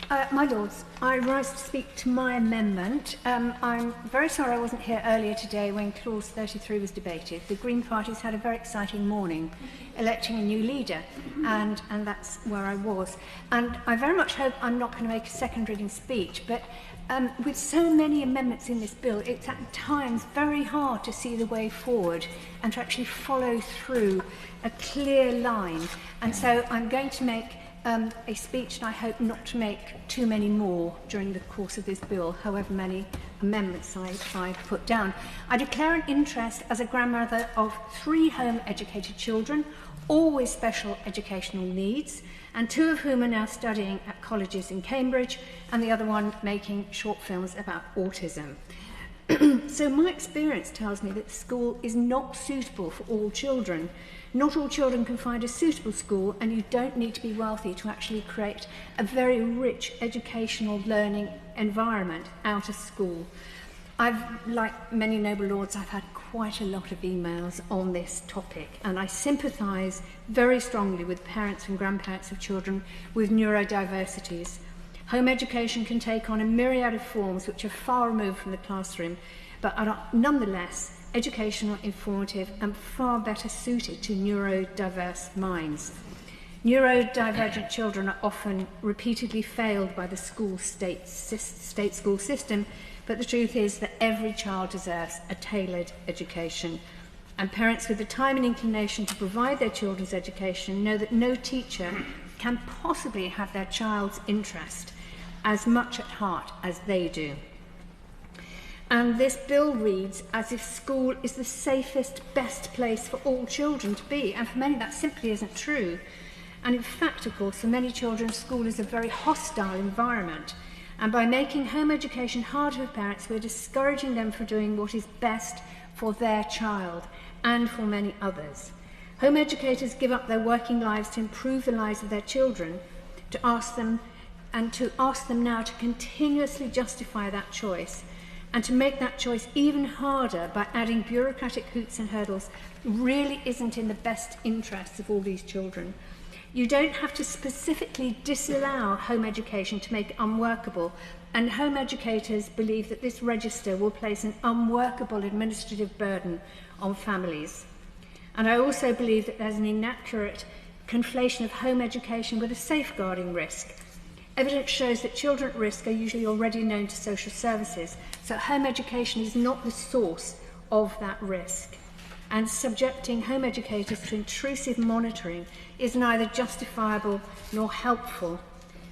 My Lords, I rise to speak to my amendment. I'm very sorry I wasn't here earlier today when Clause 33 was debated. The Green Party's had a very exciting morning electing a new leader, and that's where I was. And I very much hope I'm not going to make a second reading speech, but with so many amendments in this bill, it's at times very hard to see the way forward and to actually follow through a clear line. And so I'm going to make a speech, and I hope not to make too many more during the course of this bill, however many amendments I put down. I declare an interest as a grandmother of 3 home-educated children, all with special educational needs, and 2 of whom are now studying at colleges in Cambridge, and the other one making short films about autism. So my experience tells me that school is not suitable for all children. Not all children can find a suitable school, and you don't need to be wealthy to actually create a very rich educational learning environment out of school. Like many noble lords, I've had quite a lot of emails on this topic, and I sympathise very strongly with parents and grandparents of children with neurodiversities. Home education can take on a myriad of forms which are far removed from the classroom, but are nonetheless educational, informative, and far better suited to neurodiverse minds. Neurodivergent children are often repeatedly failed by the state school system, but the truth is that every child deserves a tailored education. And parents with the time and inclination to provide their children's education know that no teacher can possibly have their child's interest as much at heart as they do. And this bill reads as if school is the safest, best place for all children to be, and for many that simply isn't true. And in fact, of course, for many children, school is a very hostile environment, and by making home education harder for parents, we're discouraging them from doing what is best for their child and for many others. Home educators give up their working lives to improve the lives of their children, to ask them now to continuously justify that choice, and to make that choice even harder by adding bureaucratic hoops and hurdles really isn't in the best interests of all these children. You don't have to specifically disallow home education to make it unworkable, and home educators believe that this register will place an unworkable administrative burden on families. And I also believe that there's an inaccurate conflation of home education with a safeguarding risk. Evidence shows that children at risk are usually already known to social services, so home education is not the source of that risk. And subjecting home educators to intrusive monitoring is neither justifiable nor helpful.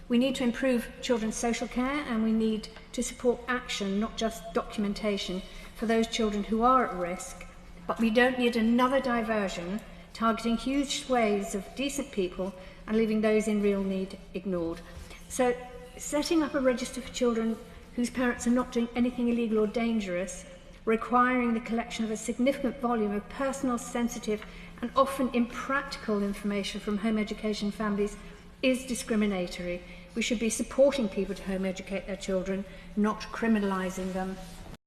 We need to improve children's social care, and we need to support action, not just documentation, for those children who are at risk. But we don't need another diversion targeting huge swathes of decent people and leaving those in real need ignored. So setting up a register for children whose parents are not doing anything illegal or dangerous, requiring the collection of a significant volume of personal, sensitive, and often impractical information from home education families is discriminatory. We should be supporting people to home educate their children, not criminalising them.